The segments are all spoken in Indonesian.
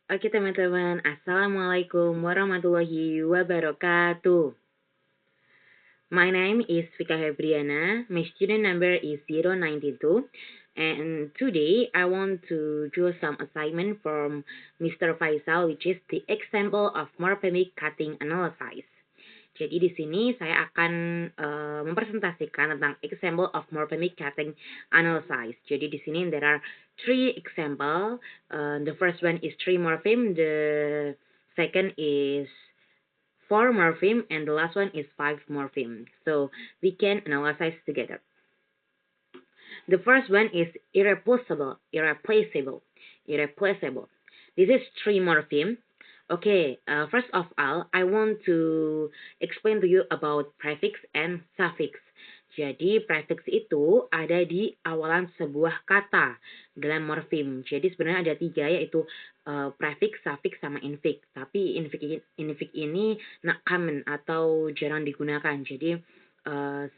Oke teman-teman, Assalamualaikum warahmatullahi wabarakatuh. My name is Vika Hebriana, my student number is 092, and today I want to do some assignment from Mr. Faisal, which is the example of morphemic cutting analysis. Jadi di sini saya akan mempresentasikan tentang example of morphemic cutting analysis. Jadi di sini there are three example. The first one is three morpheme, the second is four morpheme, and the last one is five morpheme. So we can analyze together. The first one is irreplaceable. This is three morpheme. Okay, first of all, I want to explain to you about prefix and suffix. Jadi, prefix itu ada di awalan sebuah kata dalam morfem. Jadi, sebenarnya ada tiga, yaitu prefix, suffix, sama infix. Tapi infix ini not common atau jarang digunakan. Jadi,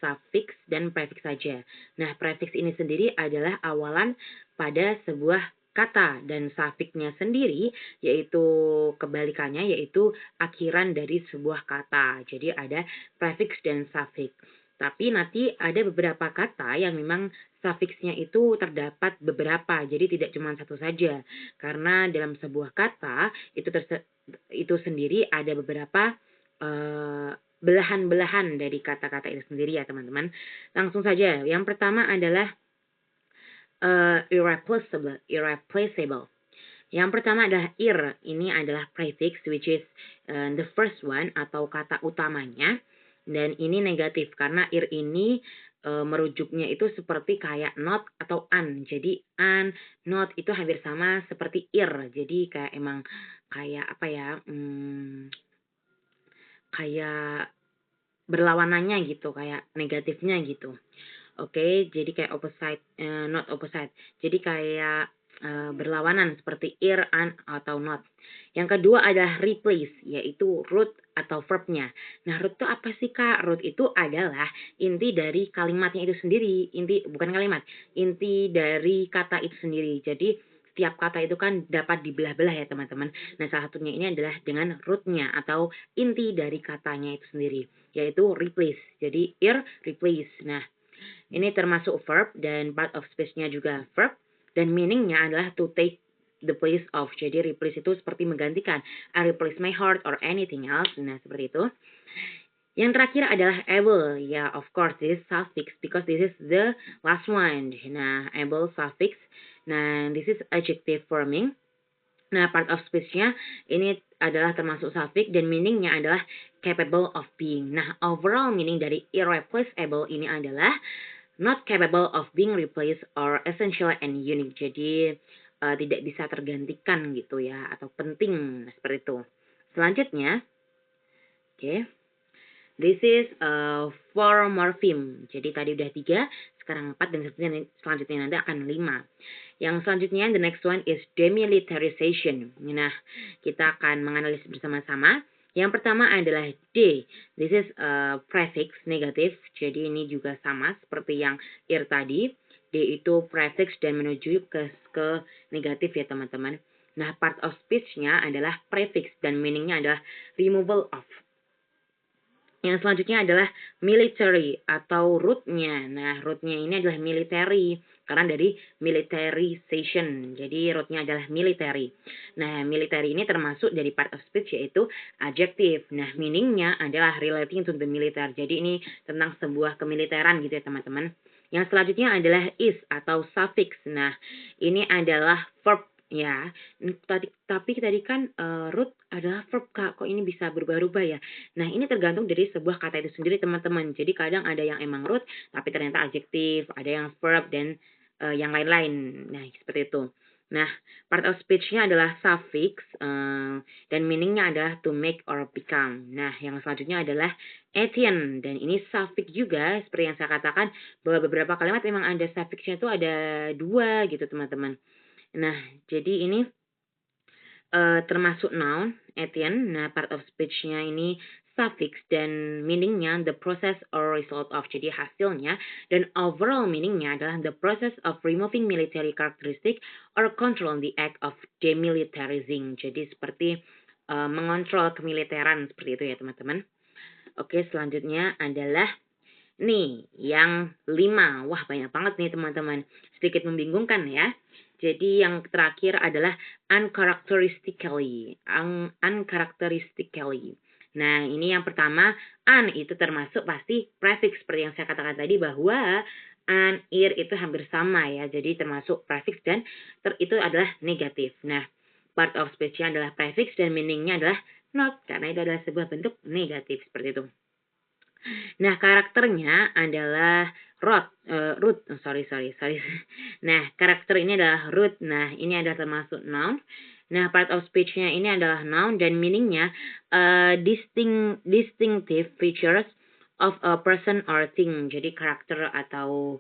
suffix dan prefix saja. Nah, prefix ini sendiri adalah awalan pada sebuah kata, dan suffixnya sendiri yaitu kebalikannya, yaitu akhiran dari sebuah kata. Jadi ada prefix dan suffix. Tapi nanti ada beberapa kata yang memang suffixnya itu terdapat beberapa, jadi tidak cuma satu saja. Karena dalam sebuah kata itu sendiri ada beberapa belahan-belahan dari kata-kata itu sendiri ya teman-teman. Langsung saja, yang pertama adalah irreplaceable. Yang pertama adalah ir. Ini adalah prefix, which is the first one atau kata utamanya. Dan ini negatif karena ir ini merujuknya itu seperti kayak not atau an. Jadi an, not itu hampir sama seperti ir. Jadi kayak emang kayak apa ya? Kayak berlawanannya gitu, kayak negatifnya gitu. Oke, jadi kayak opposite, not opposite. Jadi kayak berlawanan seperti ir, an, atau not. Yang kedua adalah replace, yaitu root atau verbnya. Nah, root itu apa sih Kak? Root itu adalah inti dari kalimatnya itu sendiri. Bukan kalimat, inti dari kata itu sendiri. Jadi setiap kata itu kan dapat dibelah-belah ya teman-teman. Nah, salah satunya ini adalah dengan rootnya atau inti dari katanya itu sendiri, yaitu replace. Jadi ir, replace. Nah, ini termasuk verb dan part of speech-nya juga verb, dan meaning-nya adalah to take the place of. Jadi replace itu seperti menggantikan. I replace my heart or anything else. Nah, seperti itu. Yang terakhir adalah able. Ya, of course, this is suffix because this is the last one. Nah, able suffix. Nah, this is adjective forming. Nah, part of speech-nya ini adalah termasuk suffix dan meaning-nya adalah capable of being. Nah, overall meaning dari irreplaceable ini adalah not capable of being replaced or essential and unique. Jadi tidak bisa tergantikan gitu ya, atau penting seperti itu. Selanjutnya, oke. This is four morpheme. Jadi tadi udah 3, sekarang 4, dan selanjutnya nanti akan 5. Yang selanjutnya, the next one is demilitarization. Nah, kita akan menganalisis bersama-sama. Yang pertama adalah D. This is prefix negatif. Jadi ini juga sama seperti yang ir tadi. D itu prefix dan menuju ke negatif ya teman-teman. Nah, part of speech-nya adalah prefix dan meaning-nya adalah removal of. Yang selanjutnya adalah military atau root-nya. Nah, root-nya ini adalah military karena dari militarization. Jadi root-nya adalah military. Nah, military ini termasuk dari part of speech yaitu adjective. Nah, meaning-nya adalah relating to the military. Jadi ini tentang sebuah kemiliteran gitu ya teman-teman. Yang selanjutnya adalah is atau suffix. Nah, ini adalah verb. Ya, tapi tadi kan root adalah verb Kak, kok ini bisa berubah-ubah ya? Nah, ini tergantung dari sebuah kata itu sendiri teman-teman. Jadi kadang ada yang emang root, tapi ternyata adjektif, ada yang verb, dan yang lain-lain. Nah, seperti itu. Nah, part of speech-nya adalah suffix, dan meaning-nya adalah to make or become. Nah, yang selanjutnya adalah Etienne, dan ini suffix juga, seperti yang saya katakan, bahwa beberapa kalimat memang ada suffix-nya itu ada 2 gitu teman-teman. Nah, jadi ini termasuk noun, Etienne. Nah, part of speech-nya ini suffix dan meaningnya the process or result of, jadi hasilnya, dan overall meaningnya adalah the process of removing military characteristic or control the act of demilitarizing. Jadi seperti mengontrol kemiliteran seperti itu ya teman-teman. Oke, selanjutnya adalah nih, yang 5. Wah, banyak banget nih teman-teman. Sedikit membingungkan ya. Jadi yang terakhir adalah uncharacteristically. Uncharacteristically. Nah, ini yang pertama, itu termasuk pasti prefix seperti yang saya katakan tadi bahwa ir itu hampir sama ya. Jadi termasuk prefix dan itu adalah negatif. Nah, part of speech-nya adalah prefix dan meaning-nya adalah not karena itu adalah sebuah bentuk negatif seperti itu. Nah, karakternya adalah root. Sorry. Nah, karakter ini adalah root. Nah, ini adalah termasuk noun. Nah, part of speech-nya ini adalah noun dan meaning-nya distinctive features of a person or thing. Jadi karakter atau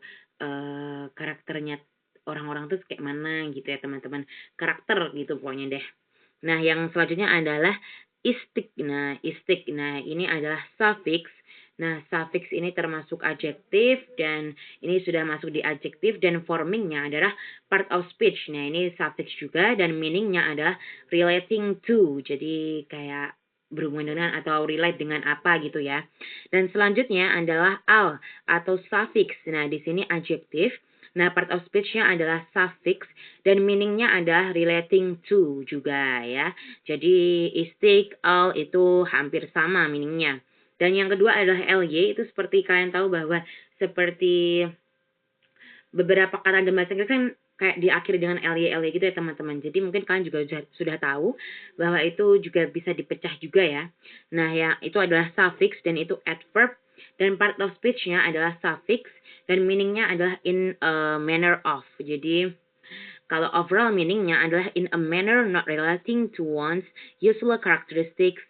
karakternya orang-orang tuh kayak mana gitu ya teman-teman. Karakter gitu pokoknya deh. Nah, yang selanjutnya adalah istik. Nah, ini adalah suffix. Nah, suffix ini termasuk adjektif dan ini sudah masuk di adjektif dan formingnya adalah part of speech. Nah, ini suffix juga dan meaningnya adalah relating to. Jadi kayak berhubungan dengan atau relate dengan apa gitu ya. Dan selanjutnya adalah al atau suffix. Nah, di sini adjektif. Nah, part of speech-nya adalah suffix dan meaning-nya adalah relating to juga ya. Jadi istik, al itu hampir sama meaning-nya. Dan yang kedua adalah ly, itu seperti kalian tahu bahwa seperti beberapa kata dalam bahasa Inggris kan kayak diakhiri dengan ly gitu ya teman-teman. Jadi mungkin kalian juga sudah tahu bahwa itu juga bisa dipecah juga ya. Nah, ya itu adalah suffix dan itu adverb dan part of speech-nya adalah suffix dan meaning-nya adalah in a manner of. Jadi kalau overall meaning-nya adalah in a manner not relating to one's usual characteristics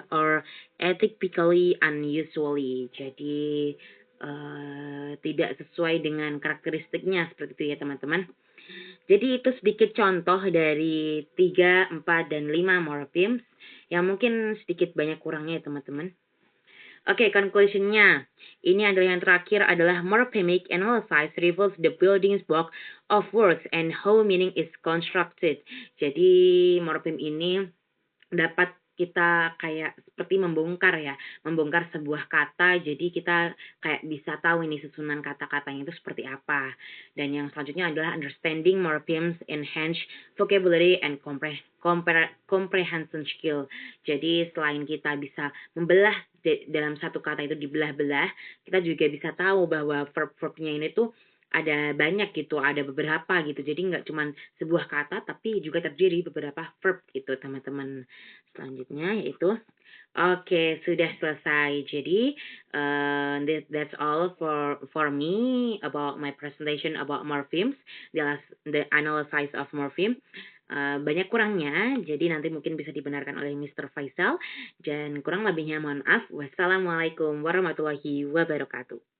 or atypically unusually. Jadi tidak sesuai dengan karakteristiknya seperti itu ya teman-teman. Jadi itu sedikit contoh dari 3, 4, dan 5 morphemes yang mungkin sedikit banyak kurangnya ya teman-teman. Oke, conclusion-nya. Ini adalah yang terakhir adalah morphemic analysis reveals the building block of words and how meaning is constructed. Jadi morphem ini dapat kita kayak seperti membongkar ya, membongkar sebuah kata, jadi kita kayak bisa tahu ini susunan kata-katanya itu seperti apa. Dan yang selanjutnya adalah understanding morphemes enhance vocabulary and comprehension skill. Jadi selain kita bisa membelah dalam satu kata itu dibelah-belah, kita juga bisa tahu bahwa verb-verbnya ini tuh ada banyak gitu, ada beberapa gitu. Jadi nggak cuma sebuah kata, tapi juga terdiri beberapa verb gitu, teman-teman. Selanjutnya yaitu, oke, sudah selesai. Jadi, that's all for me about my presentation about morphemes, the analysis of morpheme. Banyak kurangnya, jadi nanti mungkin bisa dibenarkan oleh Mr. Faisal. Dan kurang lebihnya mohon maaf. Wassalamualaikum warahmatullahi wabarakatuh.